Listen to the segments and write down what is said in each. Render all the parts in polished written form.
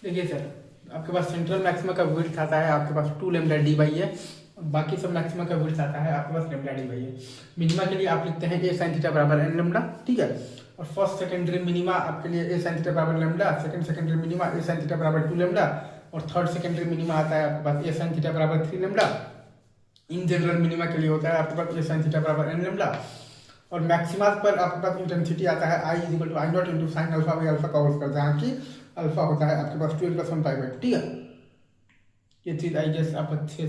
देखिए सर, आपके पास central maxima का विड्थ आता है आपके पास 2 लैम्डा डी बाई है, और बाकी सब मैक्सिमा का विड्थ आता है आपके पास लैम्डा डी बाई है। मिनिमा के लिए आप लिखते हैं ए साइन थीटा बराबर एन लैम्डा, ठीक है। और फर्स्ट सेकेंडरी मिनिमा आपके लिए ए साइन थीटा बराबर लैम्डा, सेकंड सेकेंडरी मिनिमा ए साइन थीटा बराबर 2 लैम्डा, और थर्ड सेकेंडरी मिनिमा आता है आपके पास ए साइन थीटा बराबर 3 लैम्डा। इन जनरल मिनिमा के लिए होता है आपके पास ए साइन थीटा बराबर एन लैम्डा। और मैक्सिमा पर आपके पास इंटेंसिटी आता है I is equal to I not into sine alpha by alpha का होल स्क्वायर, जहाँ की अल्फा होता है आपके पास 12 + 1 पाई बाई 2, ठीक है। ये चीज़ आई गेस आप अच्छे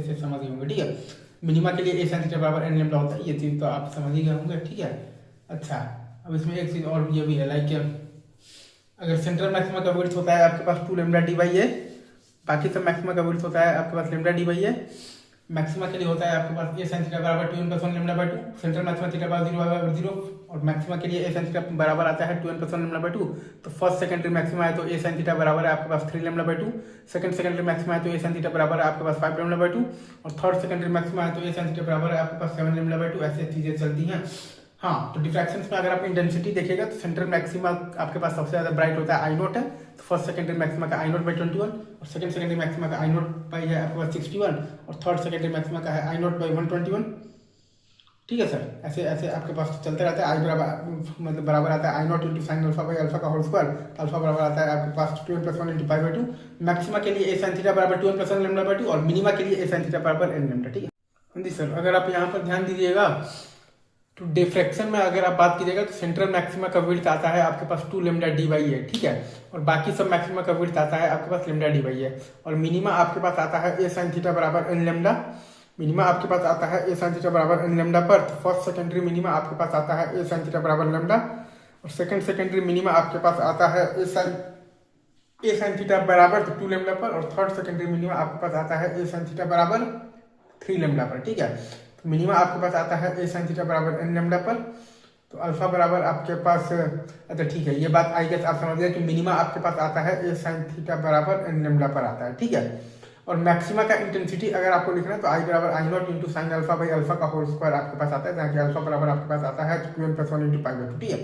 से समझ गए होंगे, ठीक है। मिनिमा के लिए ए साइन थीटा बराबर एन लैम्डा होता है, ये चीज़ तो आप समझ ही गए होंगे, ठीक है। अच्छा, अब इसमें एक चीज़ और ये भी है, लाइक अगर सेंट्रल मैक्सिमा का विड्थ होता है आपके पास 2 लैम्डा डी बाई है, बाकी सब मैक्सिमा का विड्थ होता है आपके पास लैम्डा डी बाई है। मैक्सिमा के लिए होता है आपके पास ए साइन थीटा बराबर 2n + 1 lambda by 2, central maxima theta बराबर 0 बराबर 0, और मैक्सिमा के लिए ए साइन थीटा बराबर आता है 2n + 1 लैम्डा बाई 2। तो फर्स्ट सेकेंडरी मैक्सिमा है तो ए साइन थीटा बराबर है आपके पास 3 lambda by 2, second secondary maxima है तो ए साइन थीटा बराबर है आपके पास 5 लैम्डा बाई 2, और थर्ड सेकेंडरी मैक्सिमा है तो ए साइन थीटा बराबर है आपके पास 7 लैम्डा बाई 2। ऐसे चीज़ें चलती हैं। हाँ, तो डिफ्रैक्शंस में अगर आप इंटेंसिटी देखिएगा तो सेंट्रल मैक्सिमा आपके पास सबसे ज़्यादा ब्राइट होता है आई नॉट है, तो फर्स्ट सेकेंडरी मैक्सिमा का आई नॉट बाई 21, और सेकंड सेकेंडरी मैक्सिमा का आई नॉट बाई है आपके पास 61, और थर्ड सेकेंडरी मैक्सिमा का है आई नॉट बाई 121, ठीक है सर। ऐसे ऐसे आपके पास चलते रहता है। आई बराबर मतलब बराबर आता है I not into sine alpha by alpha का होल स्क्वायर, अल्फा बराबर आता है आपके पास 2n + 1 into pi by 2। Maxima के लिए ए साइन थीटा बराबर 2n + 1 लैम्डा बाई 2, और मिनिमा के लिए ए साइन थीटा बराबर n लैम्डा, ठीक है। हाँ जी सर, अगर आप यहाँ पर ध्यान दीजिएगा तो डिफ्रैक्शन में अगर आप बात कीजिएगा तो सेंट्रल मैक्सिमा का विड्थ आता है आपके पास 2 लैम्डा डी बाई है, ठीक है। और बाकी सब मैक्सिमा का विड्थ आता है आपके पास लैम्डा डी बाई है। और मिनिमा आपके पास आता है ए साइन थीटा बराबर एन लैम्डा, मिनिमा आपके पास आता है ए साइन थीटा बराबर एन लैम्डा पर। तो फर्स्ट सेकेंडरी मिनिमा आपके पास आता है ए साइन थीटा बराबर लैम्डा, और सेकंड सेकेंडरी मिनिमा आपके पास आता है ए साइन थीटा बराबर 2 लैम्डा पर, और थर्ड सेकेंडरी मिनिमा आपके पास आता है ए साइन थीटा बराबर 3 लैम्डा पर, ठीक है। तो मिनिमा आपके पास आता है ए साइन थीटा बराबर एन लैम्डा पर, तो अल्फा बराबर आपके पास, अच्छा ठीक है, ये बात आई गेस आप समझ गए कि मिनिमा आपके पास आता है ए साइन थीटा बराबर एन लैम्डा पर आता है, ठीक है। और मैक्सिमा का इंटेंसिटी अगर आपको लिखना है तो आई बराबर I not into sine alpha by alpha का होल स्क्वायर आपके पास आता है, जहाँ की अल्फा बराबर आपके पास आता है 2n + 1 इंटू पाई बाई 2, ठीक है।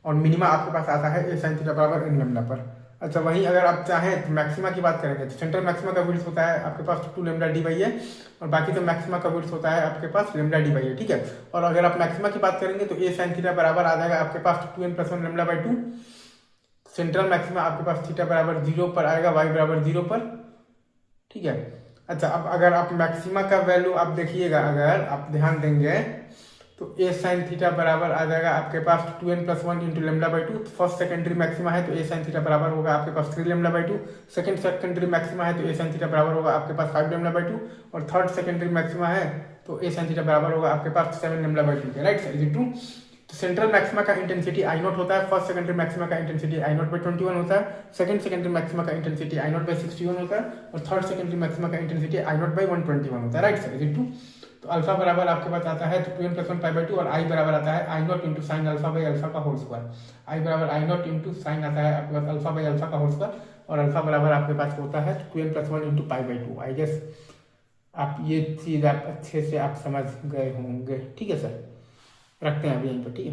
और मिनिमा आपके पास आता है ए साइन थीटा बराबर एन लैम्डा पर। अच्छा, वहीं अगर आप चाहें तो मैक्सिमा की बात करेंगे तो सेंट्रल मैक्सिमा का विड्थ होता है आपके पास 2 लैम्डा डी बाई है, और बाकी तो मैक्सिमा का विड्थ होता है आपके पास लैम्डा डी बाई है, ठीक है। और अगर आप मैक्सिमा की बात करेंगे तो ए साइन थीटा बराबर आ जाएगा आपके पास 2n + 1 lambda by 2। Central maxima आपके पास थीटा बराबर 0 पर आएगा, वाई बराबर 0 पर, ठीक है। अच्छा, अब अगर आप मैक्सिमा का वैल्यू आप देखिएगा, अगर आप ध्यान देंगे तो ए साइन थीटा बराबर आ जाएगा आपके पास 2n + 1 into lambda by 2। First secondary maxima है तो ए साइन थीटा बराबर होगा आपके पास 3 lambda by 2, second secondary maxima है तो ए साइन थीटा बराबर होगा आपके पास 5 लैम्डा बाई 2, और थर्ड सेकेंडरी मैक्सिमा है तो ए साइन थीटा बराबर होगा आपके पास 7 लैम्डा बाई 2 के, right sir, is it true. तो सेंट्रल मैक्सिमा का इंटेंसिटी आई नॉट होता है, फर्स्ट सेकेंडरी मैक्सिमा का इंटेंसिटी आई नॉट बाई 21 होता है, सेकंड सेकेंडरी मैक्सिमा का इंटेंसिटी आई नॉट बाई 61 होता है, और थर्ड सेकेंडरी मैक्सिमा का इंटेंसिटी आई नॉट बाई 121 होता है, right sir, is it true. तो अल्फा बराबर आपके पास आता है 2n + 1 पाई बाई 2, और आई बराबर आता है I not into sine alpha by alpha का होल स्क्वायर। आई बराबर आई नॉट इंटू साइन आता है आपके पास अल्फा बाई अल्फा का होल स्क्वायर, और अल्फा बराबर आपके पास होता है 2n + 1 into pi by 2। I guess आप ये चीज़ आप अच्छे से आप समझ गए होंगे, ठीक है सर। रखते हैं अभी यहीं पर, ठीक है।